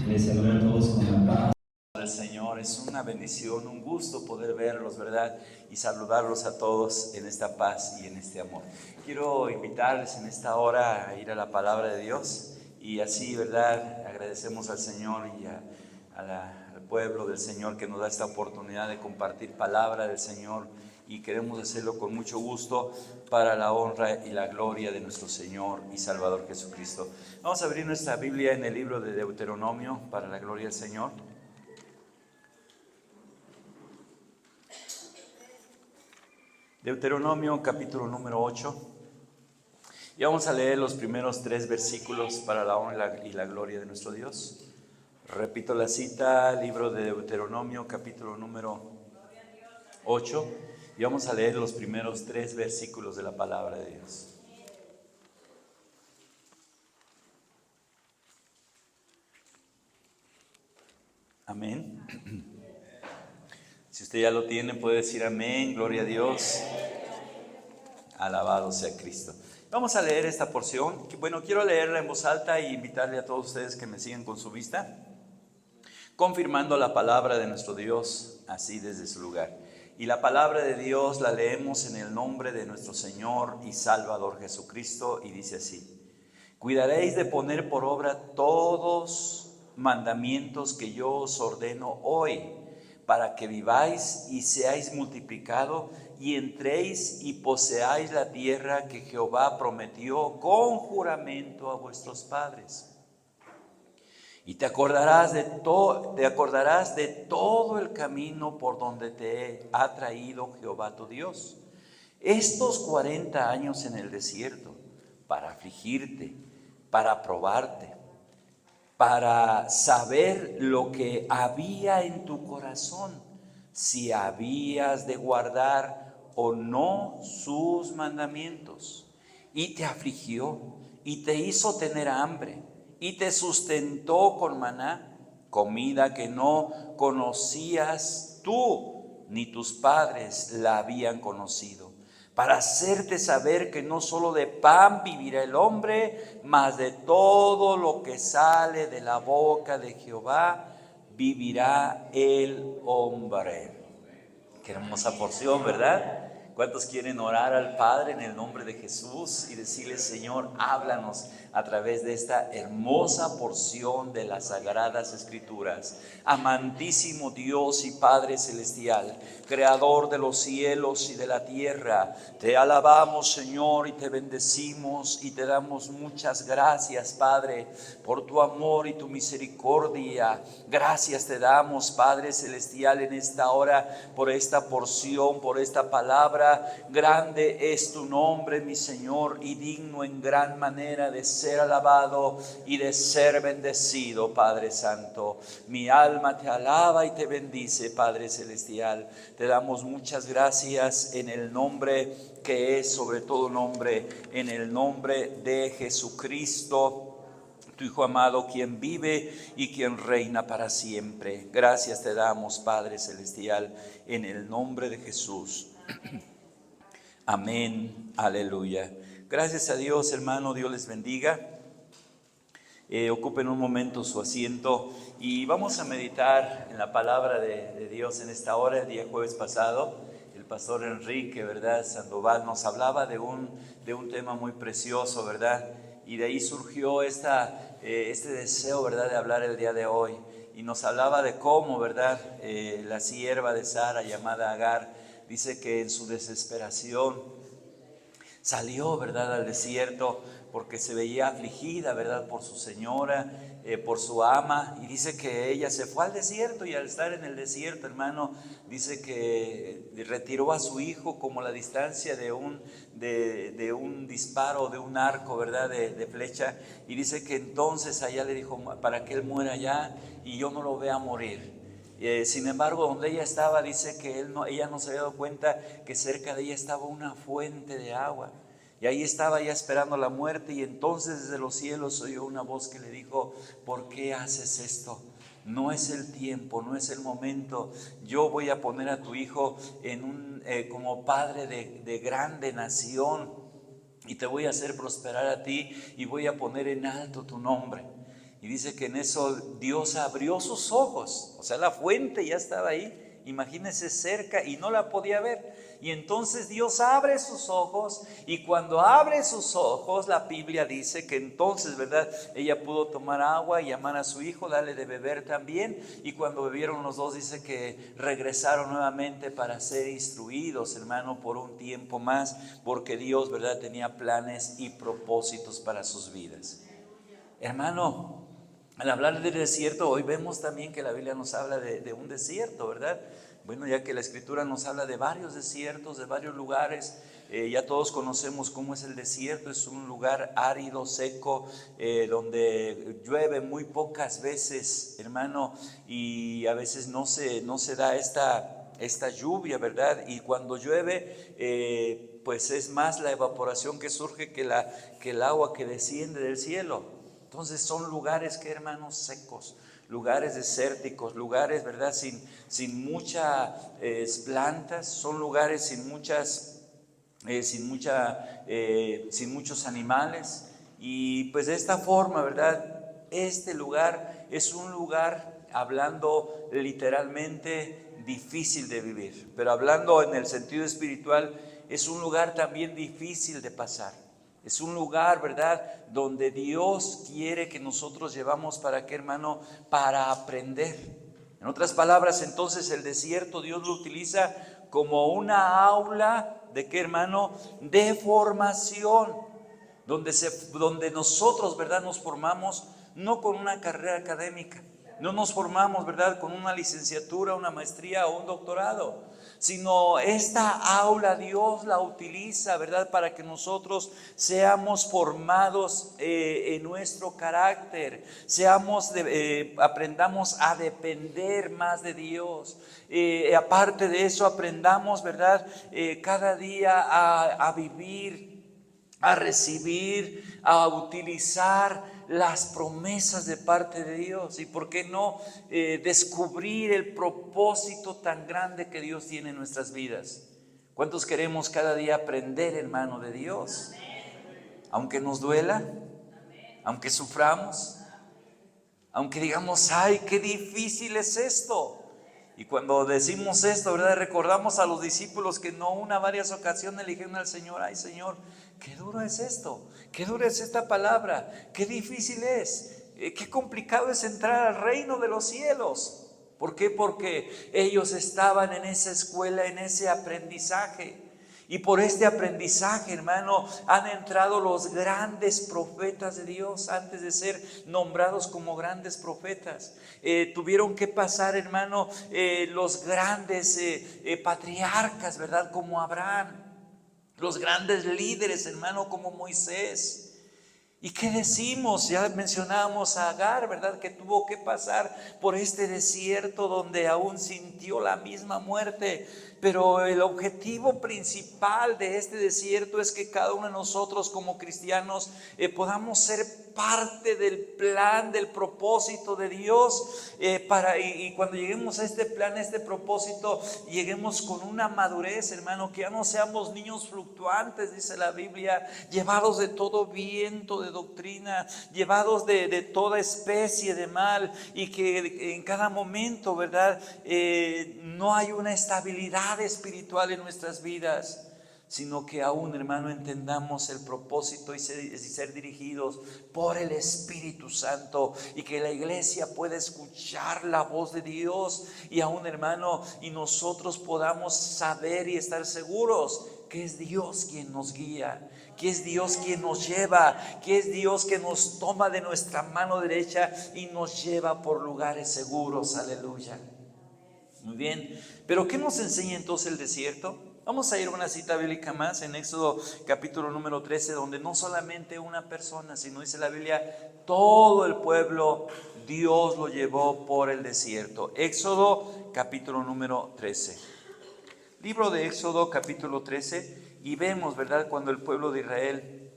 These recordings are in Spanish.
Les saludo a todos con la paz del Señor. Es una bendición, un gusto poder verlos, ¿verdad? Y saludarlos a todos en esta paz y en este amor. Quiero invitarles en esta hora a ir a la palabra de Dios y así, ¿verdad? Agradecemos al Señor y al pueblo del Señor que nos da esta oportunidad de compartir palabra del Señor, y queremos hacerlo con mucho gusto para la honra y la gloria de nuestro Señor y Salvador Jesucristo. Vamos a abrir nuestra Biblia en el libro de Deuteronomio para la gloria del Señor. Deuteronomio capítulo número 8. Y vamos a leer los primeros 3 versículos para la honra y la gloria de nuestro Dios. Repito la cita, libro de Deuteronomio capítulo número 8. Y vamos a leer los primeros 3 versículos de la palabra de Dios. Amén. Si usted ya lo tiene, puede decir amén, gloria a Dios. Alabado sea Cristo. Vamos a leer esta porción. Bueno, quiero leerla en voz alta y invitarle a todos ustedes que me sigan con su vista, confirmando la palabra de nuestro Dios, así desde su lugar. Y la palabra de Dios la leemos en el nombre de nuestro Señor y Salvador Jesucristo, y dice así: cuidaréis de poner por obra todos mandamientos que yo os ordeno hoy, para que viváis y seáis multiplicado, y entréis y poseáis la tierra que Jehová prometió con juramento a vuestros padres. Y te acordarás de todo el camino por donde te ha traído Jehová tu Dios estos 40 años en el desierto, para afligirte, para probarte, para saber lo que había en tu corazón, si habías de guardar o no sus mandamientos. Y te afligió, y te hizo tener hambre, y te sustentó con maná, comida que no conocías tú, ni tus padres la habían conocido, para hacerte saber que no solo de pan vivirá el hombre, mas de todo lo que sale de la boca de Jehová vivirá el hombre. Qué hermosa porción, ¿verdad? ¿Cuántos quieren orar al Padre en el nombre de Jesús y decirle: Señor, háblanos a través de esta hermosa porción de las Sagradas Escrituras? Amantísimo Dios y Padre Celestial, Creador de los cielos y de la tierra, te alabamos, Señor, y te bendecimos y te damos muchas gracias, Padre, por tu amor y tu misericordia. Gracias te damos, Padre Celestial, en esta hora por esta porción, por esta palabra. Grande es tu nombre, mi Señor, y digno en gran manera de ser alabado y de ser bendecido, Padre Santo. Mi alma te alaba y te bendice, Padre Celestial. Te damos muchas gracias en el nombre que es sobre todo nombre, en el nombre de Jesucristo, tu Hijo amado, quien vive y quien reina para siempre. Gracias te damos, Padre Celestial, en el nombre de Jesús. Amén, aleluya. Gracias a Dios, hermano, Dios les bendiga. Ocupen un momento su asiento y vamos a meditar en la palabra de Dios en esta hora. El día jueves pasado, el pastor Enrique, ¿verdad?, Sandoval, nos hablaba de un tema muy precioso, ¿verdad? Y de ahí surgió este deseo, ¿verdad?, de hablar el día de hoy. Y nos hablaba de cómo, ¿verdad?, la sierva de Sara, llamada Agar, dice que en su desesperación salió, ¿verdad?, al desierto porque se veía afligida, ¿verdad?, por su señora, por su ama, y dice que ella se fue al desierto, y al estar en el desierto, hermano, dice que retiró a su hijo como la distancia de un disparo, de un arco, ¿verdad?, de flecha, y dice que entonces allá le dijo: para que él muera allá y yo no lo vea morir. Sin embargo, donde ella estaba, dice que ella no se había dado cuenta que cerca de ella estaba una fuente de agua. Y ahí estaba ya esperando la muerte, y entonces desde los cielos oyó una voz que le dijo: ¿por qué haces esto? No es el tiempo, no es el momento. Yo voy a poner a tu hijo como padre de grande nación, y te voy a hacer prosperar a ti, y voy a poner en alto tu nombre. Y dice que en eso Dios abrió sus ojos, o sea, la fuente ya estaba ahí, imagínense cerca y no la podía ver. Y entonces Dios abre sus ojos, y cuando abre sus ojos, la Biblia dice que entonces, ¿verdad? Ella pudo tomar agua y llamar a su hijo, darle de beber también. Y cuando bebieron los dos, dice que regresaron nuevamente para ser instruidos, hermano, por un tiempo más, porque Dios, ¿verdad?, tenía planes y propósitos para sus vidas. Hermano, al hablar del desierto, hoy vemos también que la Biblia nos habla de un desierto, ¿verdad? Bueno, ya que la Escritura nos habla de varios desiertos, de varios lugares, ya todos conocemos cómo es el desierto. Es un lugar árido, seco, donde llueve muy pocas veces, hermano, y a veces no se da esta lluvia, ¿verdad? Y cuando llueve, pues es más la evaporación que surge que el agua que desciende del cielo. Entonces son lugares, que hermanos, secos, lugares desérticos, lugares, ¿verdad?, sin muchas plantas, son lugares sin muchos animales. Y pues de esta forma, ¿verdad?, este lugar es un lugar, hablando literalmente, difícil de vivir, pero hablando en el sentido espiritual, es un lugar también difícil de pasar. Es un lugar, ¿verdad?, donde Dios quiere que nosotros llevamos, ¿para qué, hermano? Para aprender. En otras palabras, entonces, el desierto Dios lo utiliza como una aula ¿de qué, hermano? De formación, donde nosotros, ¿verdad?, nos formamos no con una carrera académica, no nos formamos, ¿verdad?, con una licenciatura, una maestría o un doctorado, sino esta aula Dios la utiliza, ¿verdad?, para que nosotros seamos formados en nuestro carácter, aprendamos a depender más de Dios. Aparte de eso, aprendamos, ¿verdad?, cada día a vivir, a recibir, a utilizar las promesas de parte de Dios. Y por qué no descubrir el propósito tan grande que Dios tiene en nuestras vidas. ¿Cuántos queremos cada día aprender, hermano, de Dios? Aunque nos duela, aunque suframos, aunque digamos, ay, qué difícil es esto. Y cuando decimos esto, ¿verdad?, recordamos a los discípulos que no una, varias ocasiones le dijeron al Señor, ay, Señor, qué duro es esto, qué dura es esta palabra, qué difícil es, qué complicado es entrar al reino de los cielos. ¿Por qué? Porque ellos estaban en esa escuela, en ese aprendizaje. Y por este aprendizaje, hermano, han entrado los grandes profetas de Dios antes de ser nombrados como grandes profetas. Tuvieron que pasar, hermano, los grandes patriarcas, ¿verdad?, como Abraham, los grandes líderes, hermano, como Moisés. ¿Y qué decimos? Ya mencionábamos a Agar, ¿verdad?, que tuvo que pasar por este desierto donde aún sintió la misma muerte. Pero el objetivo principal de este desierto es que cada uno de nosotros como cristianos podamos ser parte del plan, del propósito de Dios, y cuando lleguemos a este plan, a este propósito, lleguemos con una madurez, hermano, que ya no seamos niños fluctuantes, dice la Biblia, llevados de todo viento de doctrina, llevados de toda especie de mal, y que en cada momento, ¿verdad?, no hay una estabilidad espiritual en nuestras vidas, sino que aún, hermano, entendamos el propósito y ser dirigidos por el Espíritu Santo, y que la iglesia pueda escuchar la voz de Dios, y aún, hermano, y nosotros podamos saber y estar seguros que es Dios quien nos guía, que es Dios quien nos lleva, que es Dios que nos toma de nuestra mano derecha y nos lleva por lugares seguros. Aleluya. Muy bien, pero ¿qué nos enseña entonces el desierto? Vamos a ir a una cita bíblica más en Éxodo capítulo número 13, donde no solamente una persona, sino dice la Biblia, todo el pueblo Dios lo llevó por el desierto. Éxodo capítulo número 13. Libro de Éxodo capítulo 13, y vemos, ¿verdad?, cuando el pueblo de Israel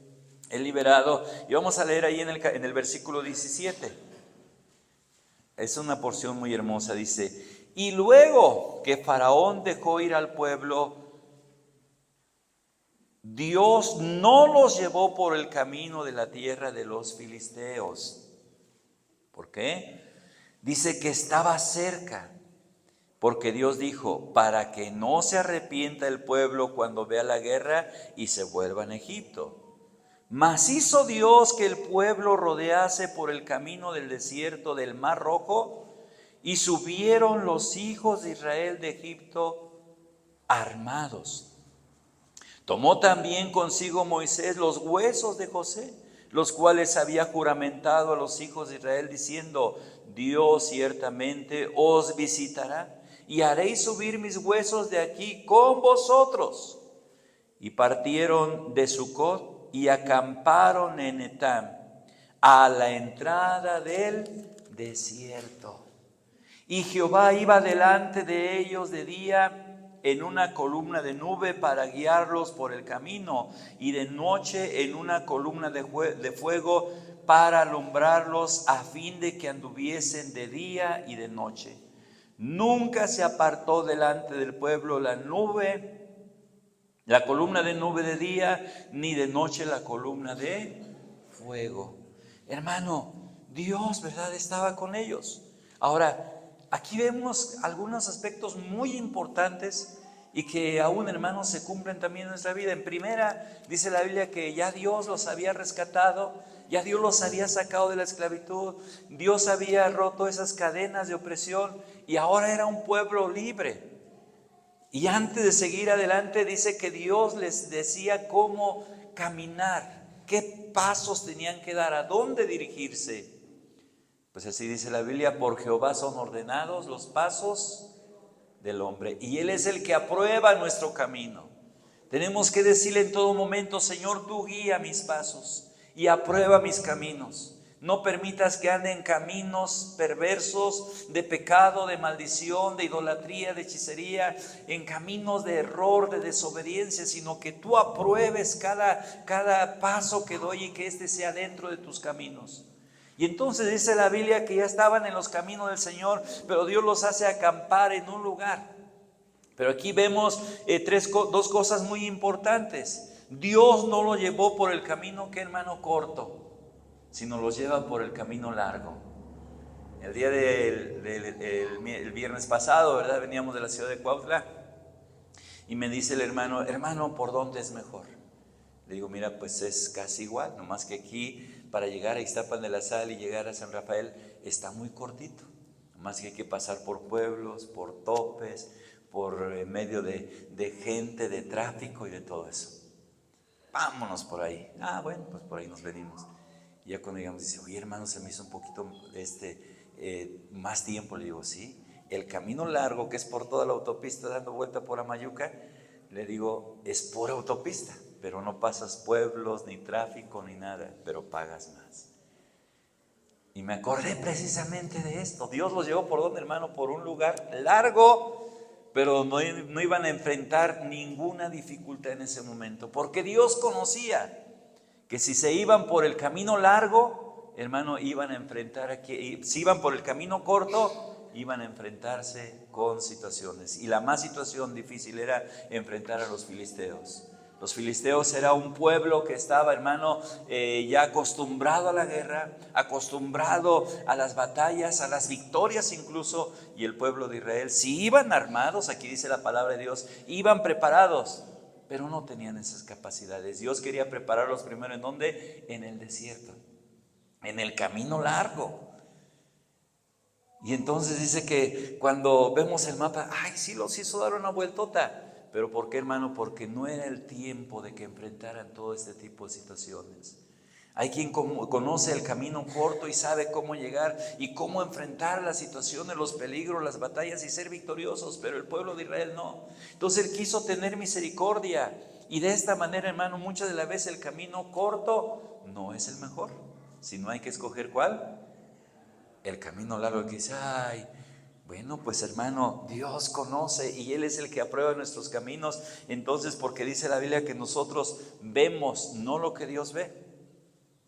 es liberado, y vamos a leer ahí en el versículo 17. Es una porción muy hermosa, dice: y luego que Faraón dejó ir al pueblo, Dios no los llevó por el camino de la tierra de los filisteos. ¿Por qué? Dice que estaba cerca, porque Dios dijo, para que no se arrepienta el pueblo cuando vea la guerra y se vuelva en Egipto. Mas hizo Dios que el pueblo rodease por el camino del desierto del Mar Rojo, y subieron los hijos de Israel de Egipto armados. Tomó también consigo Moisés los huesos de José, los cuales había juramentado a los hijos de Israel, diciendo, Dios ciertamente os visitará, y haréis subir mis huesos de aquí con vosotros. Y partieron de Sucot y acamparon en Etam, a la entrada del desierto. Y Jehová iba delante de ellos de día en una columna de nube para guiarlos por el camino, y de noche en una columna de fuego para alumbrarlos, a fin de que anduviesen de día y de noche. Nunca se apartó delante del pueblo la columna de nube de día, ni de noche la columna de fuego. Hermano, Dios, ¿verdad?, estaba con ellos. Ahora, aquí vemos algunos aspectos muy importantes y que aún, hermanos, se cumplen también en nuestra vida. En primera, dice la Biblia que ya Dios los había rescatado, ya Dios los había sacado de la esclavitud, Dios había roto esas cadenas de opresión y ahora era un pueblo libre. Y antes de seguir adelante dice que Dios les decía cómo caminar, qué pasos tenían que dar, a dónde dirigirse. Pues así dice la Biblia, por Jehová son ordenados los pasos del hombre, y Él es el que aprueba nuestro camino. Tenemos que decirle en todo momento, Señor, tú guía mis pasos y aprueba mis caminos. No permitas que ande en caminos perversos de pecado, de maldición, de idolatría, de hechicería, en caminos de error, de desobediencia, sino que tú apruebes cada paso que doy y que este sea dentro de tus caminos. Y entonces dice la Biblia que ya estaban en los caminos del Señor, pero Dios los hace acampar en un lugar. Pero aquí vemos dos cosas muy importantes. Dios no lo llevó por el camino, que hermano, corto, sino los lleva por el camino largo. El día el viernes pasado, ¿verdad?, veníamos de la ciudad de Cuautla y me dice el hermano, ¿por dónde es mejor? Le digo, mira, pues es casi igual, nomás que aquí para llegar a Ixtapan de la Sal y llegar a San Rafael está muy cortito, nomás que hay que pasar por pueblos, por topes, por medio de gente, de tráfico y de todo eso. Vámonos por ahí. Bueno, pues por ahí nos venimos. Y ya cuando llegamos dice, oye, hermano, se me hizo un poquito más tiempo. Le digo, sí, el camino largo, que es por toda la autopista dando vuelta por Amayuca, le digo, es por autopista, pero no pasas pueblos, ni tráfico, ni nada, pero pagas más. Y me acordé precisamente de esto. Dios los llevó por ¿dónde, hermano? Por un lugar largo, pero no iban a enfrentar ninguna dificultad en ese momento, porque Dios conocía que si se iban por el camino largo, hermano, iban a enfrentar aquí. Si iban por el camino corto, iban a enfrentarse con situaciones. Y la más situación difícil era enfrentar a los filisteos. Los filisteos era un pueblo que estaba, hermano, ya acostumbrado a la guerra, acostumbrado a las batallas, a las victorias incluso. Y el pueblo de Israel, si iban armados, aquí dice la palabra de Dios, iban preparados, pero no tenían esas capacidades. Dios quería prepararlos primero, ¿en dónde? En el desierto, en el camino largo. Y entonces dice que cuando vemos el mapa, sí los hizo dar una vueltota. ¿Pero por qué, hermano? Porque no era el tiempo de que enfrentaran todo este tipo de situaciones. Hay quien conoce el camino corto y sabe cómo llegar y cómo enfrentar las situaciones, los peligros, las batallas y ser victoriosos, pero el pueblo de Israel no. Entonces Él quiso tener misericordia, y de esta manera, hermano, muchas de las veces el camino corto no es el mejor, sino hay que escoger ¿cuál? El camino largo, que dice, bueno, pues hermano, Dios conoce y Él es el que aprueba nuestros caminos. Entonces, porque dice la Biblia que nosotros vemos no lo que Dios ve.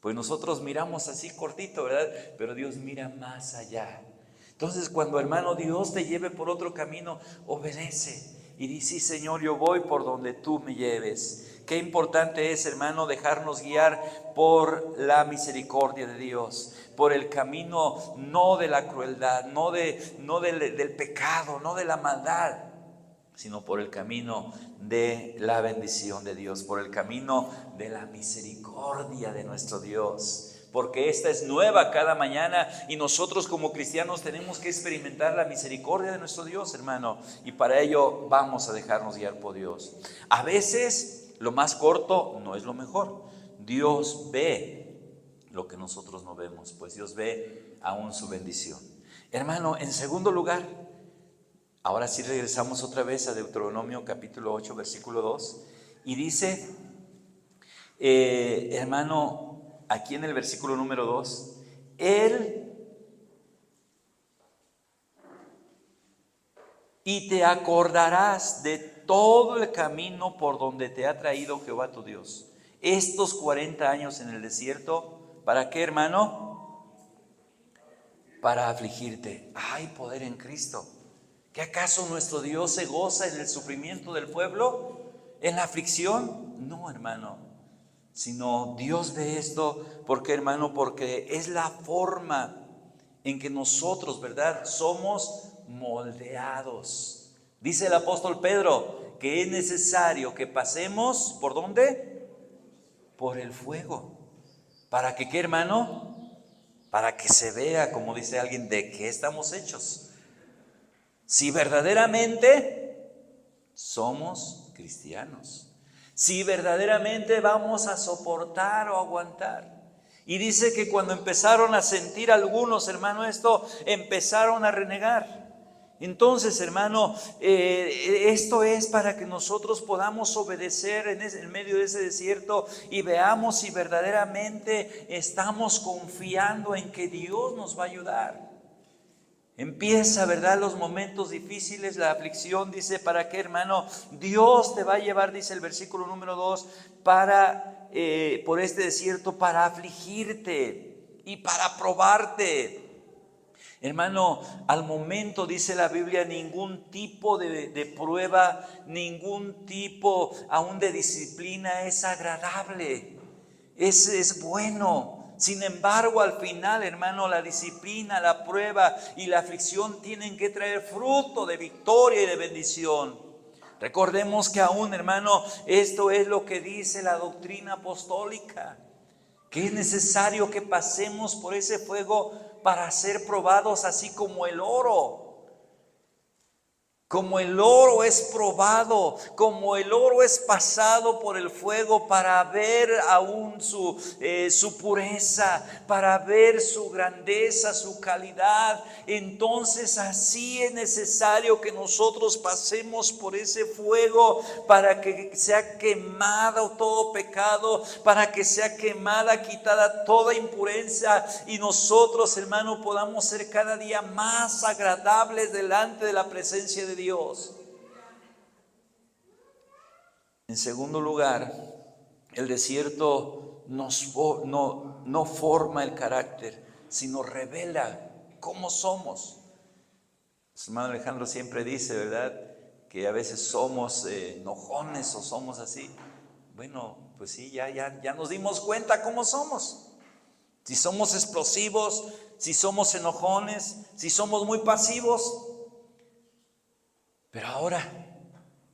Pues nosotros miramos así cortito, ¿verdad? Pero Dios mira más allá. Entonces, cuando, hermano, Dios te lleve por otro camino, obedece y dice, sí, Señor, yo voy por donde tú me lleves. Qué importante es, hermano, dejarnos guiar por la misericordia de Dios. por el camino no de la crueldad, no del pecado, no de la maldad, sino por el camino de la bendición de Dios, por el camino de la misericordia de nuestro Dios. Porque esta es nueva cada mañana y nosotros como cristianos tenemos que experimentar la misericordia de nuestro Dios, hermano. Y para ello vamos a dejarnos guiar por Dios. A veces lo más corto no es lo mejor. Dios ve lo que nosotros no vemos, pues Dios ve aún su bendición. Hermano, en segundo lugar, ahora sí regresamos otra vez a Deuteronomio capítulo 8, versículo 2. Y dice, hermano, aquí en el versículo número 2, y te acordarás de todo el camino por donde te ha traído Jehová tu Dios. Estos 40 años en el desierto, ¿para qué, hermano? Para afligirte. Hay poder en Cristo. ¿Que acaso nuestro Dios se goza en el sufrimiento del pueblo? ¿En la aflicción? No, hermano. Sino Dios ve esto, ¿por qué, hermano? Porque es la forma en que nosotros, ¿verdad?, somos moldeados. Dice el apóstol Pedro que es necesario que pasemos, ¿por dónde? Por el fuego. ¿Para que qué, hermano? Para que se vea, como dice alguien, de qué estamos hechos. Si verdaderamente somos cristianos. Si verdaderamente vamos a soportar o aguantar. Y dice que cuando empezaron a sentir algunos, hermano, esto, empezaron a renegar. Entonces, hermano, esto es para que nosotros podamos obedecer en medio de ese desierto y veamos si verdaderamente estamos confiando en que Dios nos va a ayudar. Empieza, ¿verdad?, los momentos difíciles, la aflicción. Dice, ¿para qué, hermano? Dios te va a llevar, dice el versículo número 2, por este desierto, para afligirte y para probarte. Hermano, al momento, dice la Biblia, ningún tipo de prueba, ningún tipo aún de disciplina es agradable, es bueno. Sin embargo, al final, hermano, la disciplina, la prueba y la aflicción tienen que traer fruto de victoria y de bendición. Recordemos que aún, hermano, esto es lo que dice la doctrina apostólica, que es necesario que pasemos por ese fuego para ser probados, así como el oro. Como el oro es probado, como el oro es pasado por el fuego para ver aún su pureza, para ver su grandeza, su calidad. Entonces así es necesario que nosotros pasemos por ese fuego para que sea quemado todo pecado, para que sea quemada, quitada toda impureza y nosotros, hermano, podamos ser cada día más agradables delante de la presencia de Dios. En segundo lugar, el desierto no forma el carácter, sino revela cómo somos. Su hermano Alejandro siempre dice, ¿verdad?, que a veces somos enojones o somos así. Bueno, pues sí, ya nos dimos cuenta cómo somos. Si somos explosivos, si somos enojones, si somos muy pasivos. Pero ahora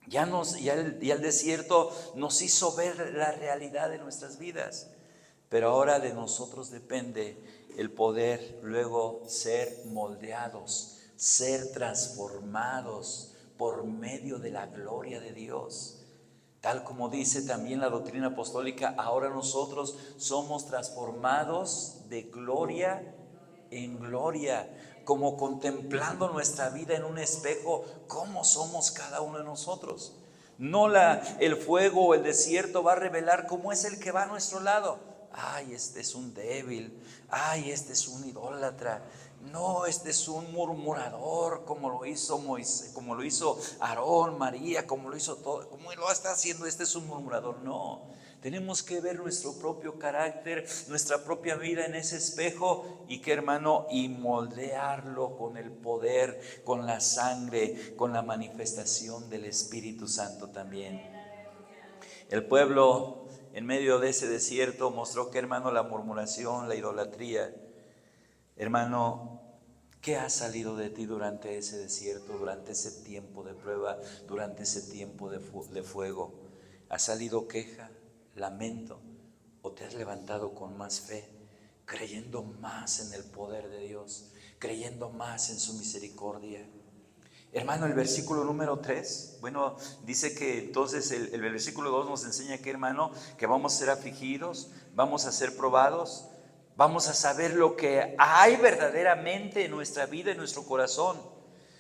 ya el desierto nos hizo ver la realidad de nuestras vidas. Pero ahora de nosotros depende el poder luego ser moldeados, ser transformados por medio de la gloria de Dios. Tal como dice también la doctrina apostólica, ahora nosotros somos transformados de gloria en gloria, como contemplando nuestra vida en un espejo, cómo somos cada uno de nosotros. No el fuego o el desierto va a revelar cómo es el que va a nuestro lado. Ay, este es un débil. Ay, este es un idólatra. No, este es un murmurador, como lo hizo Moisés, como lo hizo Aarón, María, como lo hizo todo, como lo está haciendo, este es un murmurador. No, tenemos que ver nuestro propio carácter, nuestra propia vida en ese espejo y que, hermano, y moldearlo con el poder, con la sangre, con la manifestación del Espíritu Santo también. El pueblo en medio de ese desierto mostró que, hermano, la murmuración, la idolatría Hermano, ¿qué ha salido de ti durante ese desierto, durante ese tiempo de prueba, durante ese tiempo de fuego? ¿Ha salido queja, lamento, o te has levantado con más fe, creyendo más en el poder de Dios, creyendo más en su misericordia? Hermano, el versículo número 3, bueno, dice que entonces el versículo 2 nos enseña que, hermano, que vamos a ser afligidos, vamos a ser probados, vamos a saber lo que hay verdaderamente en nuestra vida, en nuestro corazón.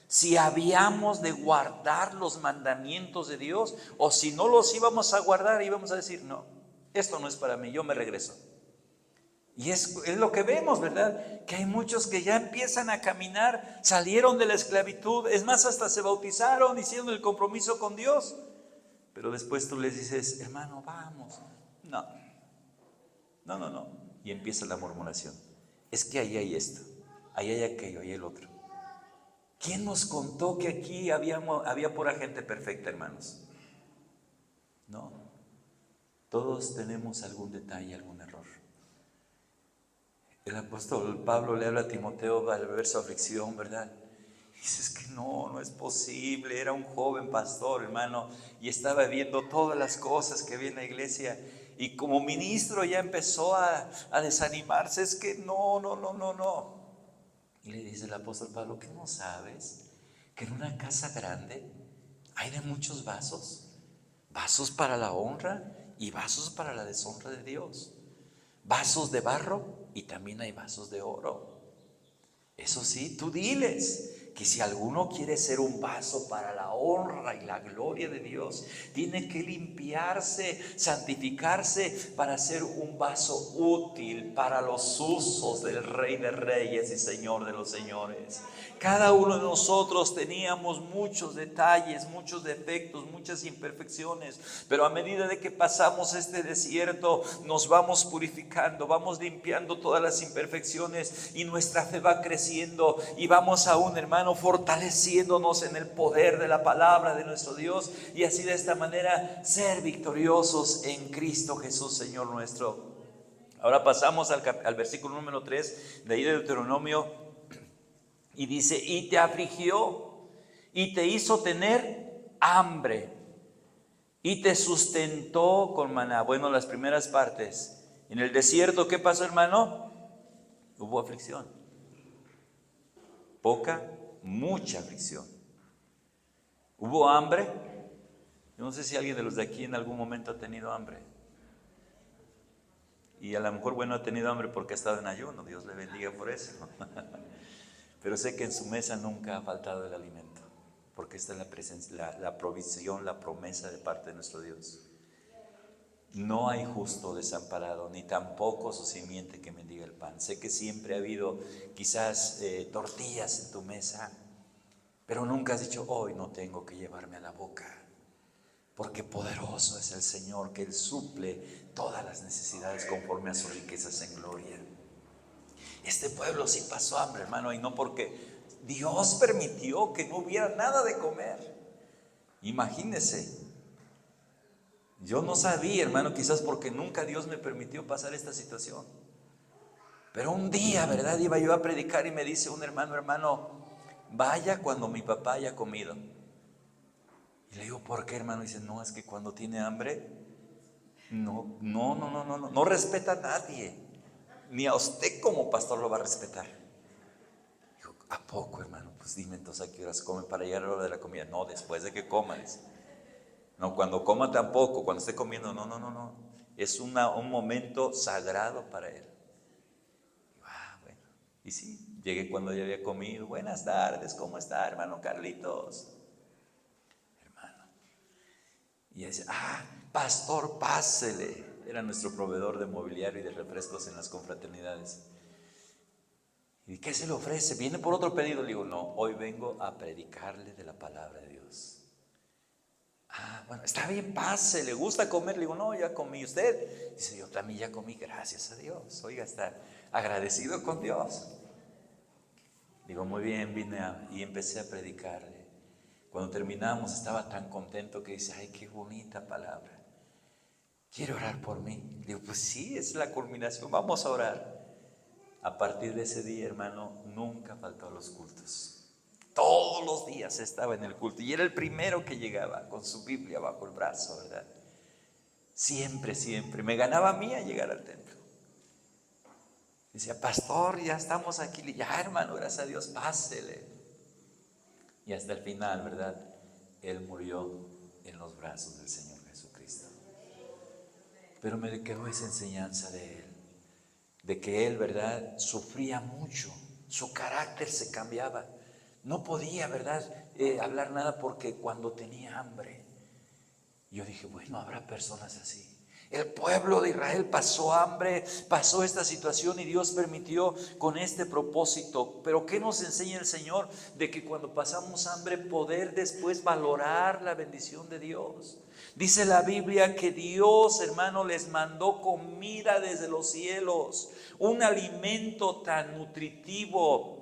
Si habíamos de guardar los mandamientos de Dios, o si no los íbamos a guardar, íbamos a decir, no, esto no es para mí, yo me regreso. Y es lo que vemos, ¿verdad? Que hay muchos que ya empiezan a caminar, salieron de la esclavitud, es más, hasta se bautizaron, hicieron el compromiso con Dios. Pero después tú les dices, hermano, vamos. No. Y empieza la murmuración. Es que ahí hay esto, ahí hay aquello, ahí hay el otro. ¿Quién nos contó que aquí había pura gente perfecta, hermanos? No. Todos tenemos algún detalle, algún error. El apóstol Pablo le habla a Timoteo al verso aflicción, ¿verdad? Y dices que no es posible. Era un joven pastor, hermano, y estaba viendo todas las cosas que había en la iglesia. Y como ministro ya empezó a desanimarse. Es que no. Y le dice el apóstol Pablo, ¿qué no sabes? Que en una casa grande hay de muchos vasos. Vasos para la honra y vasos para la deshonra de Dios. Vasos de barro y también hay vasos de oro. Eso sí, tú diles que si alguno quiere ser un vaso para la honra y la gloria de Dios, tiene que limpiarse, santificarse para ser un vaso útil para los usos del Rey de Reyes y Señor de los Señores. Cada uno de nosotros teníamos muchos detalles, muchos defectos, muchas imperfecciones, pero a medida de que pasamos este desierto, nos vamos purificando, vamos limpiando todas las imperfecciones y nuestra fe va creciendo y vamos aún, hermano, fortaleciéndonos en el poder de la palabra de nuestro Dios y así de esta manera ser victoriosos en Cristo Jesús, Señor nuestro. Ahora pasamos al versículo número 3 de ahí de Deuteronomio. Y dice, y te afligió y te hizo tener hambre y te sustentó con maná. Bueno, las primeras partes. En el desierto, ¿qué pasó, hermano? Hubo aflicción. Poca, mucha aflicción. Hubo hambre. Yo no sé si alguien de los de aquí en algún momento ha tenido hambre. Y a lo mejor, bueno, ha tenido hambre porque ha estado en ayuno. Dios le bendiga por eso. Pero sé que en su mesa nunca ha faltado el alimento, porque esta es la presencia, la provisión, la promesa de parte de nuestro Dios. No hay justo desamparado, ni tampoco su simiente que mendiga el pan. Sé que siempre ha habido quizás tortillas en tu mesa, pero nunca has dicho, hoy no tengo que llevarme a la boca, porque poderoso es el Señor, que Él suple todas las necesidades conforme a sus riquezas en gloria. Este pueblo sí pasó hambre, hermano, y no porque Dios permitió que no hubiera nada de comer. Imagínese. Yo no sabía, hermano, quizás porque nunca Dios me permitió pasar esta situación. Pero un día, ¿verdad? Iba yo a predicar y me dice un hermano, vaya cuando mi papá haya comido. Y le digo, ¿por qué, hermano? Y dice, no, es que cuando tiene hambre, no respeta a nadie. Ni a usted como pastor lo va a respetar. Dijo, ¿a poco, hermano? Pues dime entonces a qué horas come para llegar a la hora de la comida. No, después de que comas. No, cuando coma tampoco, cuando esté comiendo, no. Es un momento sagrado para él. Bueno. Y sí, llegué cuando ya había comido. Buenas tardes, ¿cómo está, hermano Carlitos? Hermano. Y dice, pastor, pásele. Era nuestro proveedor de mobiliario y de refrescos en las confraternidades. ¿Y qué se le ofrece? ¿Viene por otro pedido? Le digo, no, hoy vengo a predicarle de la palabra de Dios. Bueno, está bien, pase, ¿le gusta comer? Le digo, no, ya comí. ¿Usted? Dice, yo también ya comí, gracias a Dios. Oiga, está agradecido con Dios. Digo, muy bien, y empecé a predicarle. Cuando terminamos estaba tan contento que dice, ay, qué bonita palabra. ¿Quiere orar por mí? Digo, pues sí, es la culminación, vamos a orar. A partir de ese día, hermano, nunca faltó a los cultos. Todos los días estaba en el culto y era el primero que llegaba con su Biblia bajo el brazo, ¿verdad? Siempre, siempre. Me ganaba a mí a llegar al templo. Decía, pastor, ya estamos aquí. Ya, hermano, gracias a Dios, pásele. Y hasta el final, ¿verdad? Él murió en los brazos del Señor Jesucristo. Pero me quedó esa enseñanza de él, de que él, ¿verdad?, sufría mucho, su carácter se cambiaba. No podía, ¿verdad?, hablar nada porque cuando tenía hambre. Yo dije, bueno, habrá personas así. El pueblo de Israel pasó hambre, pasó esta situación y Dios permitió con este propósito. Pero ¿qué nos enseña el Señor? De que cuando pasamos hambre poder después valorar la bendición de Dios. Dice la Biblia que Dios, hermano, les mandó comida desde los cielos, un alimento tan nutritivo,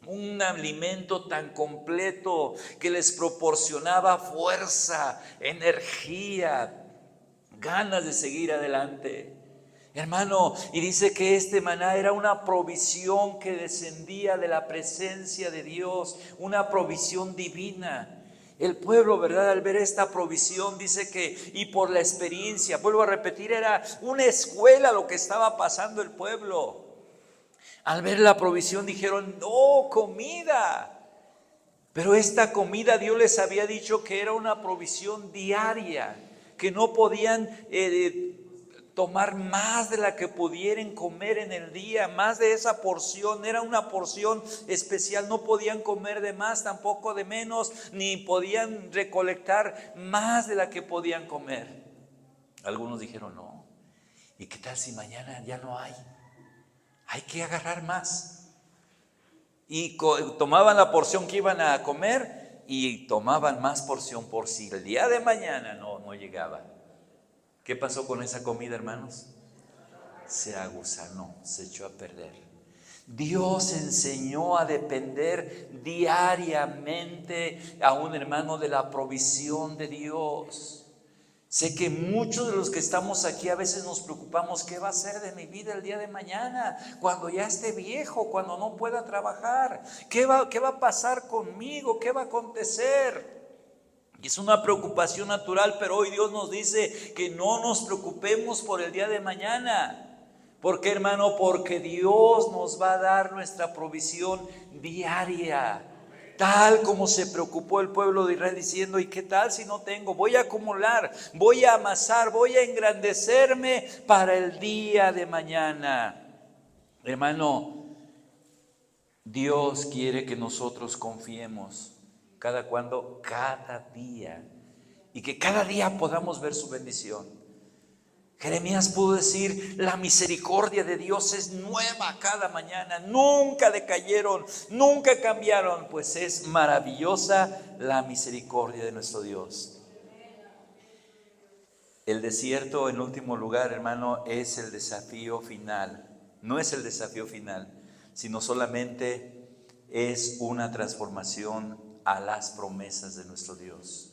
un alimento tan completo que les proporcionaba fuerza, energía, ganas de seguir adelante. Hermano, y dice que este maná era una provisión que descendía de la presencia de Dios, una provisión divina. El pueblo, ¿verdad?, al ver esta provisión, dice que, y por la experiencia, vuelvo a repetir, era una escuela lo que estaba pasando el pueblo. Al ver la provisión dijeron, no, comida. Pero esta comida Dios les había dicho que era una provisión diaria, que no podían tomar más de la que pudieran comer en el día, más de esa porción, era una porción especial, no podían comer de más, tampoco de menos, ni podían recolectar más de la que podían comer. Algunos dijeron, no, ¿y qué tal si mañana ya no hay? Hay que agarrar más. Y tomaban la porción que iban a comer y tomaban más porción por si el día de mañana no llegaba. ¿Qué pasó con esa comida, hermanos? Se agusanó, se echó a perder. Dios enseñó a depender diariamente a un hermano de la provisión de Dios. Sé que muchos de los que estamos aquí a veces nos preocupamos, ¿qué va a ser de mi vida el día de mañana? Cuando ya esté viejo, cuando no pueda trabajar, ¿qué va a pasar conmigo? ¿Qué va a acontecer? Y es una preocupación natural, pero hoy Dios nos dice que no nos preocupemos por el día de mañana. ¿Por qué, hermano? Porque Dios nos va a dar nuestra provisión diaria. Tal como se preocupó el pueblo de Israel diciendo, ¿y qué tal si no tengo? Voy a acumular, voy a amasar, voy a engrandecerme para el día de mañana. Hermano, Dios quiere que nosotros confiemos. ¿Cada cuándo? Cada día. Y que cada día podamos ver su bendición. Jeremías pudo decir, la misericordia de Dios es nueva cada mañana, nunca decayeron, nunca cambiaron, pues es maravillosa la misericordia de nuestro Dios. El desierto, en último lugar, hermano, es el desafío final. No es el desafío final, sino solamente es una transformación a las promesas de nuestro Dios.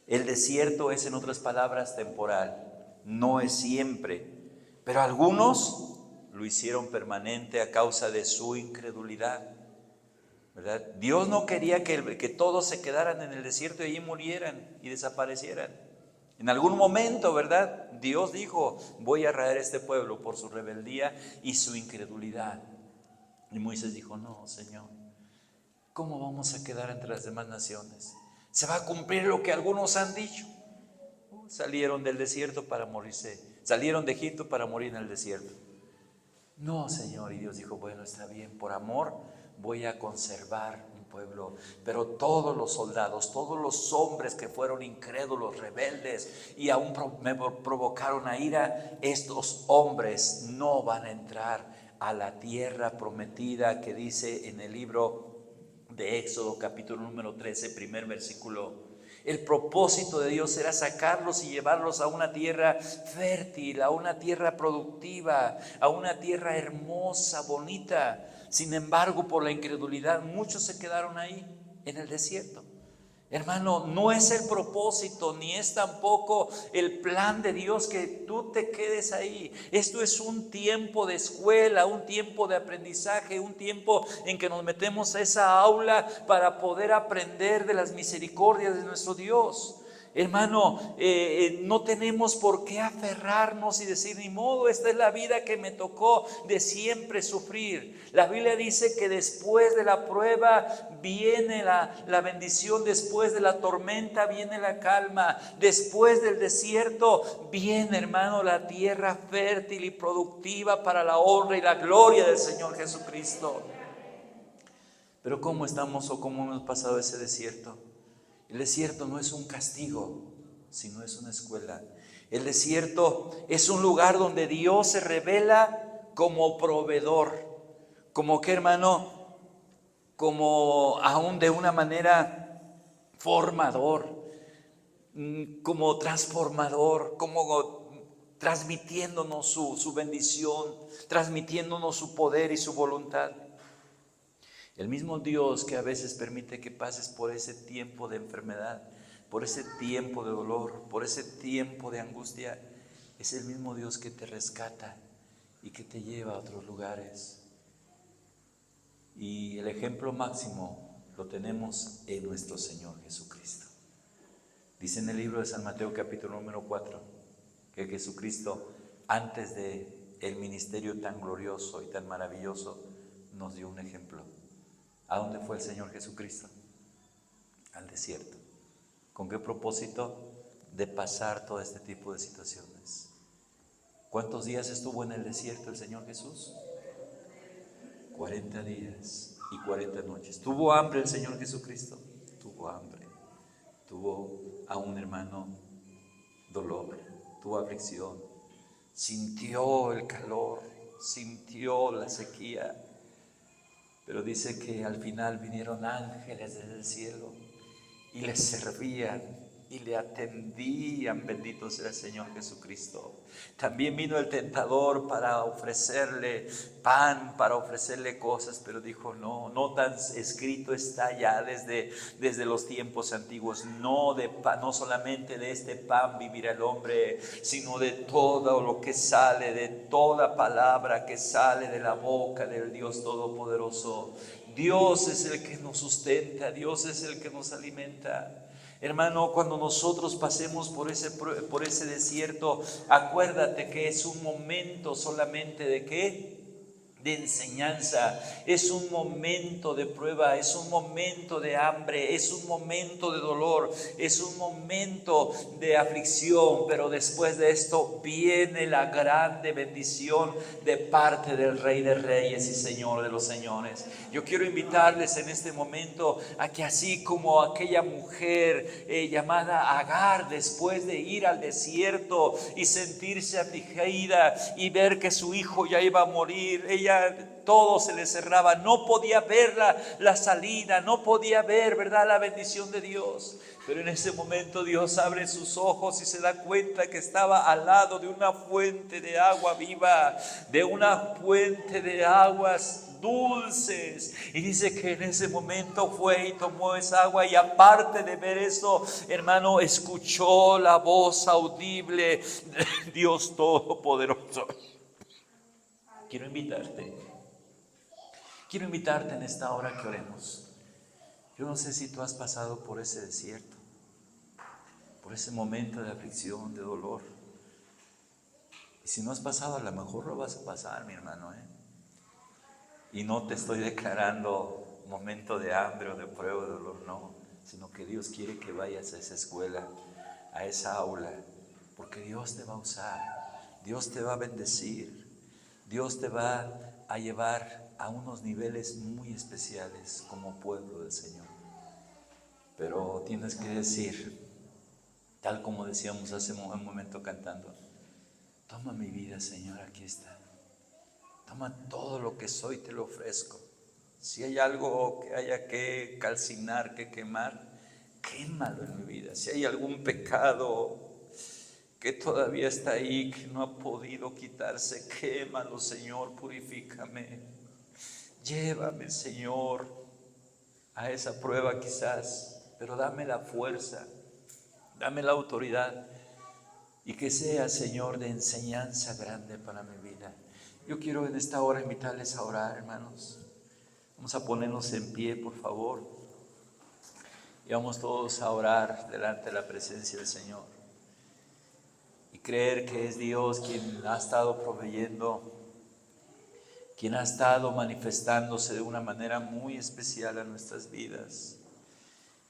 El desierto es, en otras palabras, temporal. No es siempre, pero algunos lo hicieron permanente a causa de su incredulidad, ¿verdad? Dios no quería que todos se quedaran en el desierto y allí murieran y desaparecieran. En algún momento, ¿verdad?, Dios dijo, voy a raer este pueblo por su rebeldía y su incredulidad. Y Moisés dijo, no, Señor, ¿cómo vamos a quedar entre las demás naciones? Se va a cumplir lo que algunos han dicho. Salieron del desierto para morirse, salieron de Egipto para morir en el desierto. No, Señor, y Dios dijo, bueno, está bien, por amor voy a conservar un pueblo, pero todos los soldados, todos los hombres que fueron incrédulos, rebeldes y aún me provocaron a ira, estos hombres no van a entrar a la tierra prometida que dice en el libro de Éxodo, capítulo número 13, primer versículo. El propósito de Dios era sacarlos y llevarlos a una tierra fértil, a una tierra productiva, a una tierra hermosa, bonita. Sin embargo, por la incredulidad, muchos se quedaron ahí, en el desierto. Hermano, no es el propósito, ni es tampoco el plan de Dios que tú te quedes ahí. Esto es un tiempo de escuela, un tiempo de aprendizaje, un tiempo en que nos metemos a esa aula para poder aprender de las misericordias de nuestro Dios. Hermano, no tenemos por qué aferrarnos y decir, ni modo, esta es la vida que me tocó de siempre sufrir. La Biblia dice que después de la prueba viene la bendición, después de la tormenta viene la calma, después del desierto viene, hermano, la tierra fértil y productiva para la honra y la gloria del Señor Jesucristo. Pero ¿cómo estamos o cómo hemos pasado ese desierto? El desierto no es un castigo, sino es una escuela. El desierto es un lugar donde Dios se revela como proveedor, como que, hermano, como aún de una manera formador, como transformador, como transmitiéndonos su bendición, transmitiéndonos su poder y su voluntad. El mismo Dios que a veces permite que pases por ese tiempo de enfermedad, por ese tiempo de dolor, por ese tiempo de angustia, es el mismo Dios que te rescata y que te lleva a otros lugares. Y el ejemplo máximo lo tenemos en nuestro Señor Jesucristo. Dice en el libro de San Mateo capítulo número 4 que Jesucristo, antes de el ministerio tan glorioso y tan maravilloso, nos dio un ejemplo. ¿A dónde fue el Señor Jesucristo? Al desierto. ¿Con qué propósito? De pasar todo este tipo de situaciones. ¿Cuántos días estuvo en el desierto el Señor Jesús? 40 días y 40 noches. ¿Tuvo hambre el Señor Jesucristo? Tuvo hambre. Tuvo a un hermano dolor, tuvo aflicción, sintió el calor, sintió la sequía. Pero dice que al final vinieron ángeles desde el cielo y le servían y le atendían, bendito sea el Señor Jesucristo. También vino el tentador para ofrecerle pan, para ofrecerle cosas, pero dijo, no tan escrito está ya desde los tiempos antiguos, no solamente de este pan vivirá el hombre, sino de todo lo que sale, de toda palabra que sale de la boca del Dios Todopoderoso. Dios es el que nos sustenta, Dios es el que nos alimenta. Hermano, cuando nosotros pasemos por ese desierto, acuérdate que es un momento solamente de ¿qué? De enseñanza, es un momento de prueba, es un momento de hambre, es un momento de dolor, es un momento de aflicción, pero después de esto viene la grande bendición de parte del Rey de Reyes y Señor de los Señores. Yo quiero invitarles en este momento a que así como aquella mujer llamada Agar, después de ir al desierto y sentirse afligida y ver que su hijo ya iba a morir, ella todo se le cerraba, no podía ver la salida, no podía ver, ¿verdad?, la bendición de Dios. Pero en ese momento Dios abre sus ojos y se da cuenta que estaba al lado de una fuente de agua viva, de una fuente de aguas dulces. Y dice que en ese momento fue y tomó esa agua, y aparte de ver eso, hermano, escuchó la voz audible de Dios Todopoderoso. Quiero invitarte en esta hora que oremos. Yo no sé si tú has pasado por ese desierto, por ese momento de aflicción, de dolor. Y si no has pasado, a lo mejor lo vas a pasar, mi hermano, Y no te estoy declarando momento de hambre o de prueba, de dolor, no. Sino que Dios quiere que vayas a esa escuela, a esa aula, porque Dios te va a usar, Dios te va a bendecir, Dios te va a llevar a unos niveles muy especiales como pueblo del Señor. Pero tienes que decir, tal como decíamos hace un momento cantando, toma mi vida, Señor, aquí está. Toma todo lo que soy, te lo ofrezco. Si hay algo que haya que calcinar, que quemar, quémalo en mi vida. Si hay algún pecado que todavía está ahí, que no ha podido quitarse, quémalo, Señor, purifícame. Llévame, Señor, a esa prueba quizás pero dame la fuerza, dame la autoridad y que sea, Señor, de enseñanza grande para mi vida. Yo quiero en esta hora invitarles a orar, hermanos. Vamos a ponernos en pie, por favor, y vamos todos a orar delante de la presencia del Señor y creer que es Dios quien ha estado proveyendo, quien ha estado manifestándose de una manera muy especial a nuestras vidas.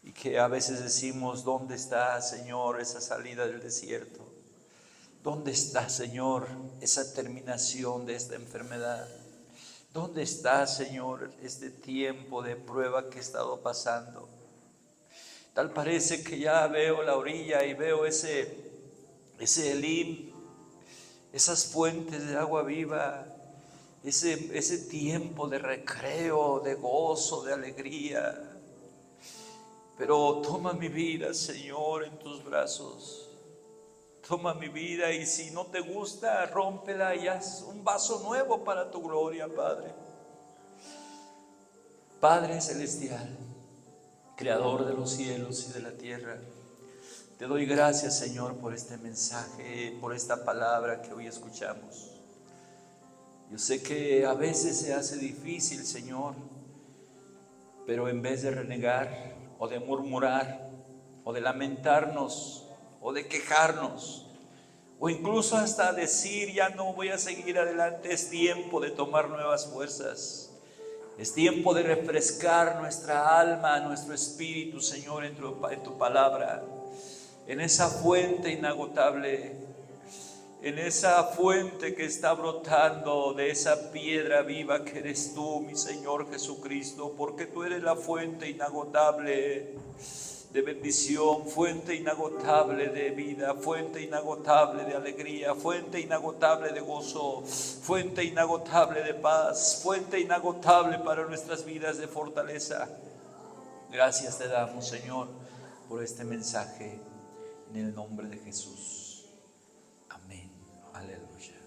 Y que a veces decimos, ¿dónde está, Señor, esa salida del desierto? ¿Dónde está, Señor, esa terminación de esta enfermedad? ¿Dónde está, Señor, este tiempo de prueba que he estado pasando? Tal parece que ya veo la orilla y veo ese Elim, esas fuentes de agua viva, ese tiempo de recreo, de gozo, de alegría. Pero toma mi vida, Señor, en tus brazos. Toma mi vida y si no te gusta, rómpela y haz un vaso nuevo para tu gloria, Padre. Padre celestial, Creador de los cielos y de la tierra, te doy gracias, Señor, por este mensaje, por esta palabra que hoy escuchamos. Yo sé que a veces se hace difícil, Señor, pero en vez de renegar o de murmurar o de lamentarnos o de quejarnos o incluso hasta decir ya no voy a seguir adelante, es tiempo de tomar nuevas fuerzas. Es tiempo de refrescar nuestra alma, nuestro espíritu, Señor, en tu palabra, en esa fuente inagotable, en esa fuente que está brotando de esa piedra viva que eres tú, mi Señor Jesucristo, porque tú eres la fuente inagotable de bendición, fuente inagotable de vida, fuente inagotable de alegría, fuente inagotable de gozo, fuente inagotable de paz, fuente inagotable para nuestras vidas de fortaleza. Gracias te damos, Señor, por este mensaje, en el nombre de Jesús. Amén. Aleluya.